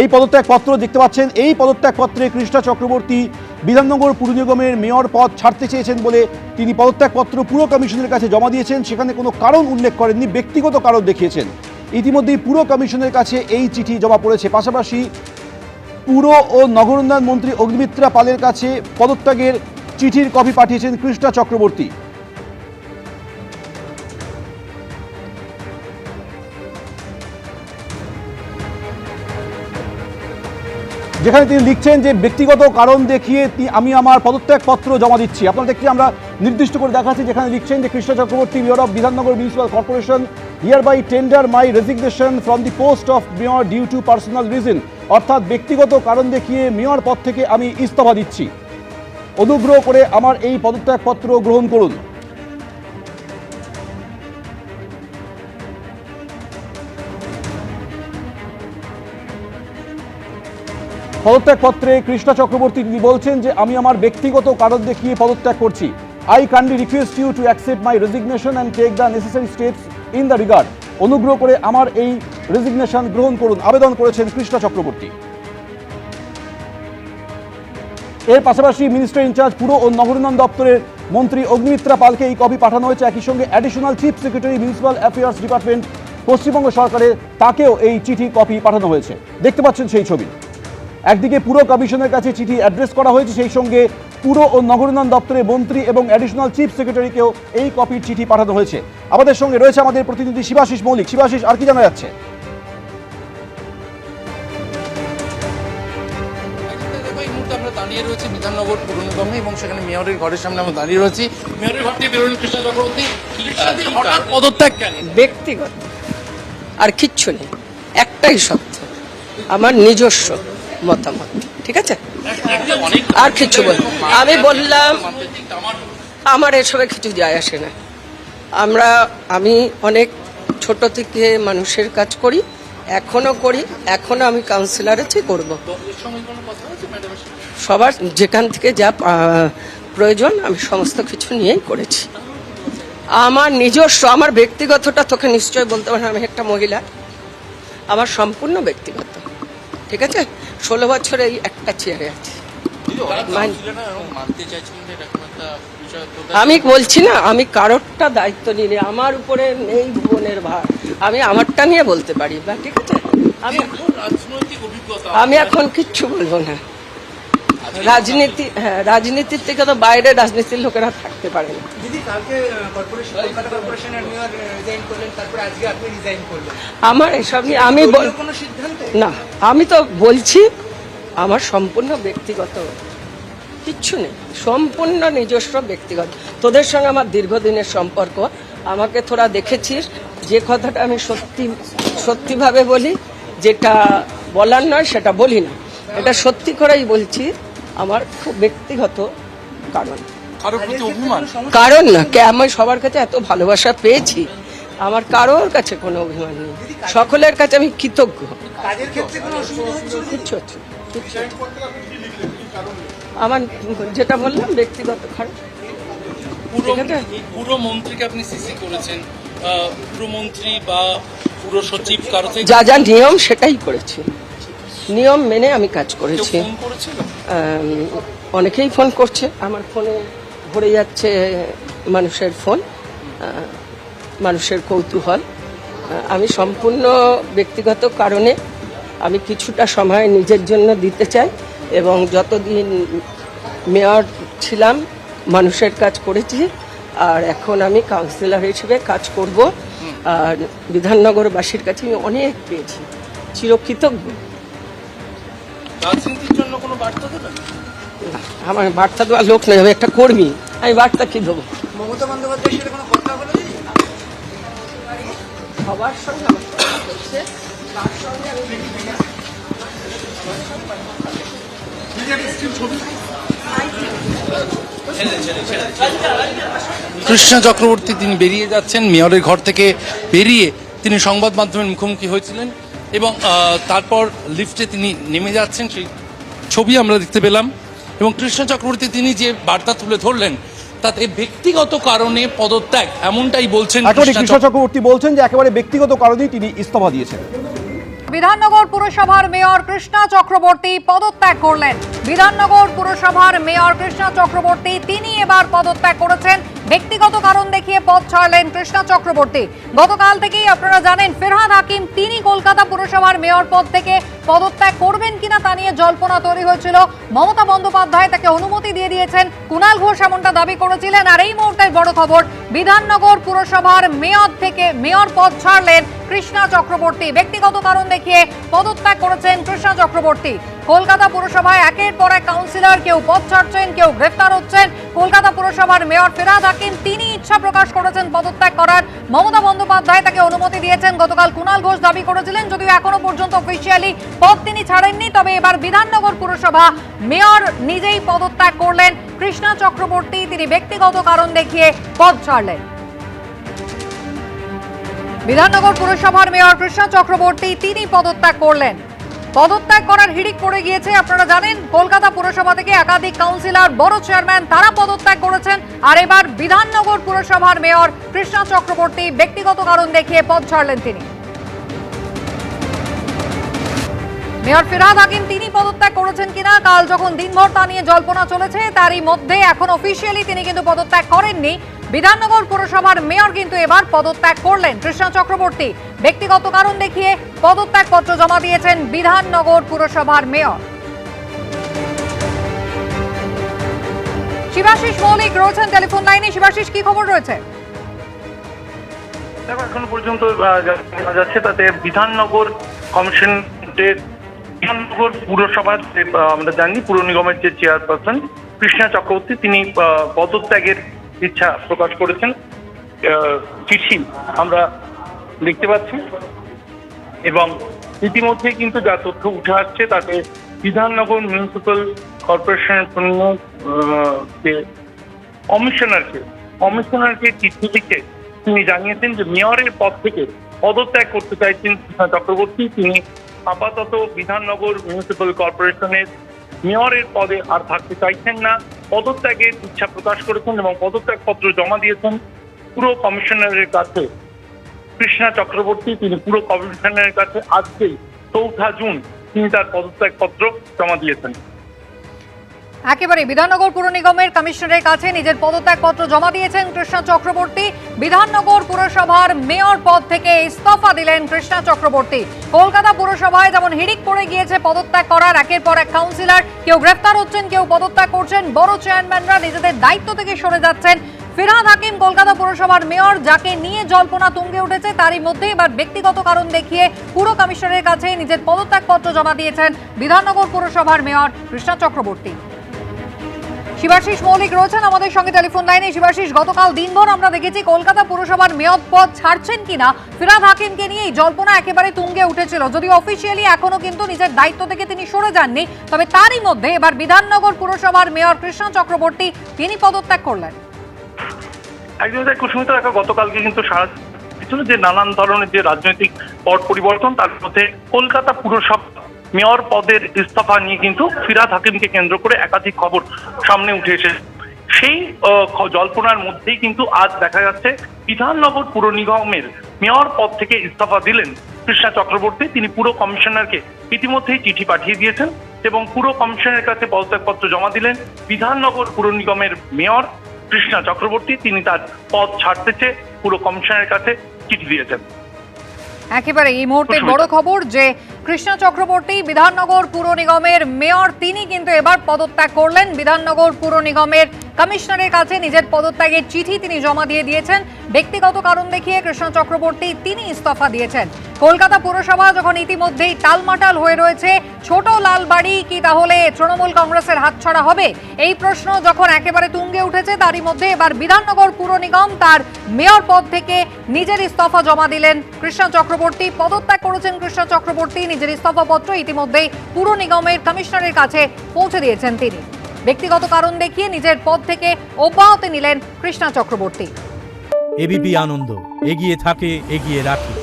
এই পদত্যাগপত্র দেখতে পাচ্ছেন। এই পদত্যাগপত্রে কৃষ্ণা চক্রবর্তী বিধাননগর পুর নিগমের মেয়র পদ ছাড়তে চেয়েছেন বলে তিনি পদত্যাগপত্র পুর কমিশনের কাছে জমা দিয়েছেন। সেখানে কোনো কারণ উল্লেখ করেননি, ব্যক্তিগত কারণ দেখিয়েছেন। ইতিমধ্যেই পুর কমিশনের কাছে এই চিঠি জমা পড়েছে। পাশাপাশি পুর ও নগর উন্নয়ন মন্ত্রী অগ্নিমিত্রা পালের কাছে পদত্যাগের চিঠির কপি পাঠিয়েছেন কৃষ্ণা চক্রবর্তী। যেখানে তিনি লিখছেন যে ব্যক্তিগত কারণ দেখিয়ে আমি আমার পদত্যাগপত্র জমা দিচ্ছি। আপনাদেরকে আমরা নির্দিষ্ট করে দেখাচ্ছি, যেখানে লিখছেন যে Krishna Chakraborty, mayor of Bidhannagar municipal corporation, hereby tender my resignation from the post of mayor due to personal reason. অর্থাৎ ব্যক্তিগত কারণ দেখিয়ে মেয়র পদ থেকে আমি ইস্তফা দিচ্ছি। অনুগ্রহ করে আমার এই পদত্যাগপত্র গ্রহণ করুন। পদত্যাগপত্রে কৃষ্ণা চক্রবর্তী তিনি বলছেন যে আমি আমার ব্যক্তিগত কারণ দেখিয়ে পদত্যাগ করছি। I kindly request you to accept my resignation and take the necessary steps in the regard. অনুগ্রহ করে আমার এই রেজিগনেশন গ্রহণ করুন, আবেদন করেছেন কৃষ্ণা চক্রবর্তী। এর পাশাপাশি মিনিস্টার ইনচার্জ পুর ও নগর উন্নয়ন দপ্তরের মন্ত্রী অগ্নিমিত্রা পালকে এই কপি পাঠানো হয়েছে। একই সঙ্গে additional chief secretary municipal affairs department Paschimbanga সরকারের, তাকেও এই চিঠি কপি পাঠানো হয়েছে। দেখতে পাচ্ছেন সেই ছবি। একদিকে পুর কমিশনের কাছে চিঠি অ্যাড্রেস করা হয়েছে, সেই সঙ্গে পুর ও নগর উন্নয়ন দপ্তরের মন্ত্রী এবং অ্যাডিশনাল চিফ সেক্রেটারিকেও এই কপির চিঠি পাঠানো হয়েছে। আমাদের সঙ্গে রয়েছে আমাদের প্রতিনিধি শিবাশিস মৌলিক। শিবাশিস, আর কি জানা যাচ্ছে? আমরা দাঁড়িয়ে রয়েছি বিধাননগর পুর নিগমে এবং সেখানে মেয়রের ঘরের সামনে আমরা দাঁড়িয়ে রয়েছি। মেয়রের ঘর থেকে বেরোলেন কৃষ্ণা চক্রবর্তী, হঠাৎ পদত্যাগ কেন? ব্যক্তিগত আর কিচ্ছু নেই, একটাই সত্য, আমার নিজস্ব মতামত। ঠিক আছে, আর কিছু বল। আমি বললাম আমার এসবে কিছু যায় আসে না। আমি অনেক ছোট থেকে মানুষের কাজ করি, এখনো করি, এখনো আমি কাউন্সিলর আছি, করব। সবার যেখান থেকে যা প্রয়োজন আমি সমস্ত কিছু নিয়েই করেছি। আমার নিজস্ব, আমার ব্যক্তিগতটা তোকে নিশ্চয় বলতে পারি, আমি একটা মহিলা, আমার সম্পূর্ণ ব্যক্তিগত। ঠিক আছে, 16 বছরে এই একটা চেয়ারে আছে। আমি বলছি না, আমি কারোরটা দায়িত্ব নিলে আমার উপরে নেই ভুবনের ভার, আমি আমারটা নিয়ে বলতে পারি বা। ঠিক আছে, আমি এখন কিচ্ছু বলবো না। রাজনীতি, হ্যাঁ, রাজনীতির থেকে তো বাইরে রাজনীতির লোকেরা থাকতে পারে না। আমার এসব নিয়ে আমি না, আমি তো বলছি আমার সম্পূর্ণ ব্যক্তিগত, কিচ্ছু নেই, সম্পূর্ণ নিজস্ব ব্যক্তিগত। তোদের সঙ্গে আমার দীর্ঘদিনের সম্পর্ক, আমাকে তোরা দেখেছিস, যে কথাটা আমি সত্যিভাবে বলি, যেটা বলার নয় সেটা বলি না, এটা সত্যি করেই বলছি। আমার খুব ব্যক্তিগত কারণ, কারণ না কে, আমি সবার কাছে এত ভালোবাসা পেয়েছি, আমার কারোর কাছে কোনো অভিমান নেই, সকলের কাছে আমি কৃতজ্ঞ। আমার যেটা বললাম ব্যক্তিগত কারণ। পুরমন্ত্রীকে আপনি সিসি করেছেন, পুরমন্ত্রী বা পুর সচিব কারো যা যা নিয়ম সেটাই করেছি, নিয়ম মেনে আমি কাজ করেছি। অনেকেই ফোন করছে, আমার ফোনে ভরে যাচ্ছে মানুষের ফোন, মানুষের কৌতূহল। আমি সম্পূর্ণ ব্যক্তিগত কারণে আমি কিছুটা সময় নিজের জন্য দিতে চাই, এবং যতদিন মেয়র ছিলাম মানুষের কাজ করেছি, আর এখন আমি কাউন্সিলর হিসেবে কাজ করব। আর বিধাননগরবাসীর কাছে আমি অনেক পেয়েছি, চিরকৃতজ্ঞ। রাজনীতির জন্য কোনো বার্তা দেবেন? আমার বার্তা দেওয়ার লোক নেই, আমি একটা কর্মী, আমি বার্তা কি দেবো? মমতা বন্দ্যোপাধ্যায়ের সাথে কোনো কথা বলে সবার সঙ্গে আমার কথা হচ্ছে, তার সঙ্গে আমি কৃষ্ণা চক্রবর্তী তিনি বেরিয়ে যাচ্ছেন মেয়রের ঘর থেকে, বেরিয়ে তিনি সংবাদ মাধ্যমের মুখোমুখি হয়েছিলেন এবং তারপর লিফটে তিনি নেমে যাচ্ছেন, সেই ছবি আমরা দেখতে পেলাম। এবং কৃষ্ণা চক্রবর্তী তিনি যে বার্তা তুলে ধরলেন তাতে ব্যক্তিগত কারণে পদত্যাগ, এমনটাই বলছেন কৃষ্ণা চক্রবর্তী। বলছেন যে একেবারে ব্যক্তিগত কারণেই তিনি ইস্তফা দিয়েছেন। বিধাননগর পুরসভার মেয়র কৃষ্ণা চক্রবর্তী পদত্যাগ করলেন। বিধাননগর পুরসভার মেয়র কৃষ্ণা চক্রবর্তী তিনি এবার পদত্যাগ করেছেন। ব্যক্তিগত কারণ দেখিয়ে পদ ছাড়লেন কৃষ্ণা চক্রবর্তী। গতকাল থেকেই আপনারা জানেন ফিরহাদ হাকিম তিনি কলকাতা পুরসভার মেয়র পদ থেকে পদত্যাগ করবেন কিনা তা নিয়ে জল্পনা তৈরি হয়েছিল। মমতা বন্দ্যোপাধ্যায় তাকে অনুমতি দিয়ে দিয়েছেন, কুণাল ঘোষ এমনটা দাবি করেছিলেন। আর এই মুহূর্তের বড় খবর, বিধাননগর পুরসভার মেয়র থেকে মেয়র পদ ছাড়লেন কৃষ্ণা চক্রবর্তী। ব্যক্তিগত কারণ দেখিয়ে পদত্যাগ করেছেন কৃষ্ণা চক্রবর্তী। কলকাতা পুরসভায় একের পর এক কাউন্সিলর কেউ পদ ছাড়ছেন, কেউ গ্রেফতার হচ্ছেন। কলকাতা পুরসভার মেয়র ফিরহাদ হাকিম তিনি ইচ্ছা প্রকাশ করেছেন পদত্যাগ করার। মমতা বন্দ্যোপাধ্যায় তাকে অনুমতি দিয়েছেন। গতকাল কুণাল ঘোষ দাবি করেছিলেন, যদিও এখনো পর্যন্ত অফিসিয়ালি পদ তিনি ছাড়েননি, তবে এবার বিধাননগর পুরসভা মেয়র নিজেই পদত্যাগ করলেন কৃষ্ণা চক্রবর্তী। তিনি ব্যক্তিগত কারণ দেখিয়ে পদ ছাড়লেন। বিধাননগর পুরসভার মেয়র কৃষ্ণা চক্রবর্তী তিনি পদত্যাগ করলেন। পদত্যাগ করার হিড়িক পড়ে গিয়েছে। আপনারা জানেন কলকাতা পুরসভা থেকে একাধিক কাউন্সিলর, বড় চেয়ারম্যান তারা পদত্যাগ করেছেন। আর এবার বিধাননগর পুরসভার মেয়র কৃষ্ণা চক্রবর্তী ব্যক্তিগত কারণ দেখিয়ে পদ ছাড়লেন তিনি। মেয়র ফিরহাদ হাকিম তিনি পদত্যাগ করেছেন কিনা কাল যখন দিনভর তা নিয়ে জল্পনা চলেছে, তারই মধ্যে এখন অফিসিয়ালি তিনি কিন্তু পদত্যাগ করেননি। বিধাননগর পুরসভার মেয়র কিন্তু এবার পদত্যাগ করলেন কৃষ্ণা চক্রবর্তী। ব্যক্তিগত কারণ দেখিয়ে পদত্যাগ পত্র জমা দিয়েছেন বিধাননগর পুরসভার মেয়র। শিবাশিস মৌলিক রয়েছেন টেলিফোন লাইনে। শিবাশিস, কি খবর রয়েছে? এখন পর্যন্ত জানা যাচ্ছে তাতে বিধাননগর কমিশনের বিধাননগর পুরসভার আমরা জানি পুর নিগমের যে চেয়ারপারসন কৃষ্ণা চক্রবর্তী তিনি পদত্যাগের ইচ্ছা প্রকাশ করেছেন। চিঠি আমরা দেখতে পাচ্ছি এবং ইতিমধ্যে কিন্তু যা তথ্য উঠে আসছে তাতে বিধাননগর মিউনিসিপ্যাল কর্পোরেশনের যে কমিশনারকে চিঠি লিখে তিনি জানিয়েছেন যে মেয়রের পদ থেকে পদত্যাগ করতে চাইছেন কৃষ্ণা চক্রবর্তী। তিনি আপাতত বিধাননগর মিউনিসিপ্যাল কর্পোরেশনের মেয়রের পদে আর থাকতে চাইছেন না, পদত্যাগের ইচ্ছা প্রকাশ করেছেন এবং পদত্যাগ পত্র জমা দিয়েছেন পুরো কমিশনারের কাছে। কৃষ্ণা চক্রবর্তী তিনি পুরো কমিশনারের কাছে আজকেই 4 জুন তিনি তার পদত্যাগ পত্র জমা দিয়েছেন। একেবারে বিধাননগর পুর নিগমের কমিশনারের কাছে নিজের পদত্যাগ পত্র জমা দিয়েছেন কৃষ্ণা চক্রবর্তী। বিধাননগর পুরসভার মেয়র পদ থেকে ইস্তফা দিলেন কৃষ্ণা চক্রবর্তী। কলকাতা পুরসভায় যেমন হিড়িক পড়ে গিয়েছে পদত্যাগ করার, একের পর এক কাউন্সিলর কেউ গ্রেফতার হচ্ছেন, কেউ পদত্যাগ করছেন, বড় চেয়ারম্যানরা নিজেদের দায়িত্ব থেকে সরে যাচ্ছেন। ফিরহাদ হাকিম কলকাতা পুরসভার মেয়র যাকে নিয়ে জল্পনা তুঙ্গে উঠেছে, তারই মধ্যে এবার ব্যক্তিগত কারণ দেখিয়ে পুর কমিশনারের কাছে নিজের পদত্যাগ পত্র জমা দিয়েছেন বিধাননগর পুরসভার মেয়র কৃষ্ণা চক্রবর্তী। শিবাশিস মৌলিক রয়েছেন আমাদের সঙ্গে টেলিফোন লাইনে। শিবাশিস, গতকাল দিনভর আমরা দেখেছি কলকাতা পুরসভার মেয়র পদ ছাড়ছেন কিনা ফিরহাদ হাকিমকে নিয়ে এই জল্পনা একেবারে তুঙ্গে উঠেছিল, যদিও অফিসিয়ালি এখনো কিন্তু নিজের দায়িত্ব থেকে তিনি সরে যাননি। তবে তারই মধ্যে এবার বিধাননগর পুরসভার মেয়র কৃষ্ণা চক্রবর্তী তিনি পদত্যাগ করলেন। একদম তাই কুসুমিতা, গতকালকে কিন্তু সারা পিছনে যে নানান ধরনের যে রাজনৈতিক পট পরিবর্তন, তার মধ্যে কলকাতা পুরসভা মেয়র পদের ইস্তফা নিয়ে কিন্তু ফিরহাদ হাকিমকে কেন্দ্র করে একাধিক খবর সামনে উঠে এসেছে। সেই জল্পনার মধ্যেই কিন্তু আজ দেখা যাচ্ছে বিধাননগর পুর নিগমের মেয়র পদ থেকে ইস্তফা দিলেন কৃষ্ণা চক্রবর্তী। তিনি পুরো কমিশনারকে ইতিমধ্যেই চিঠি পাঠিয়ে দিয়েছেন এবং পুরো কমিশনের কাছে পদত্যাগপত্র জমা দিলেন। বিধাননগর পুর নিগমের মেয়র কৃষ্ণা চক্রবর্তী তিনি তার পদ ছাড়তে চেয়ে পুরো কমিশনের কাছে চিঠি দিয়েছেন। একেবারে এই মুহূর্তের বড় খবর যে কৃষ্ণা চক্রবর্তী বিধাননগর পুর নিগমের মেয়র তিনি কিন্তু এবার পদত্যাগ করলেন। বিধাননগর পুর নিগমের কমিশনারের কাছে নিজের পদত্যাগের চিঠি তিনি জমা দিয়ে দিয়েছেন। ব্যক্তিগত কারণ দেখিয়ে কৃষ্ণা চক্রবর্তী তিনি ইস্তফা দিয়েছেন। কলকাতা পুরসভা যখন ইতিমধ্যেই টালমাটাল হয়ে রয়েছে, ছোট লালবাড়ি কি তাহলে তৃণমূল কংগ্রেসের হাতছাড়া হবে, এই প্রশ্ন যখন একেবারে তুঙ্গে উঠেছে, তারই মধ্যে এবার বিধাননগর পুর নিগম তার মেয়র পদ থেকে নিজের ইস্তফা জমা দিলেন কৃষ্ণা চক্রবর্তী। পদত্যাগ করেছেন কৃষ্ণা চক্রবর্তী, নিজের ইস্তফাপত্র ইতিমধ্যেই পুর নিগমের কমিশনারের কাছে পৌঁছে দিয়েছেন তিনি। ব্যক্তিগত কারণ দেখিয়ে নিজের পদ থেকে অব্যাহতি নিলেন কৃষ্ণা চক্রবর্তী। এবিপি আনন্দ এগিয়ে থাকে, এগিয়ে রাখে।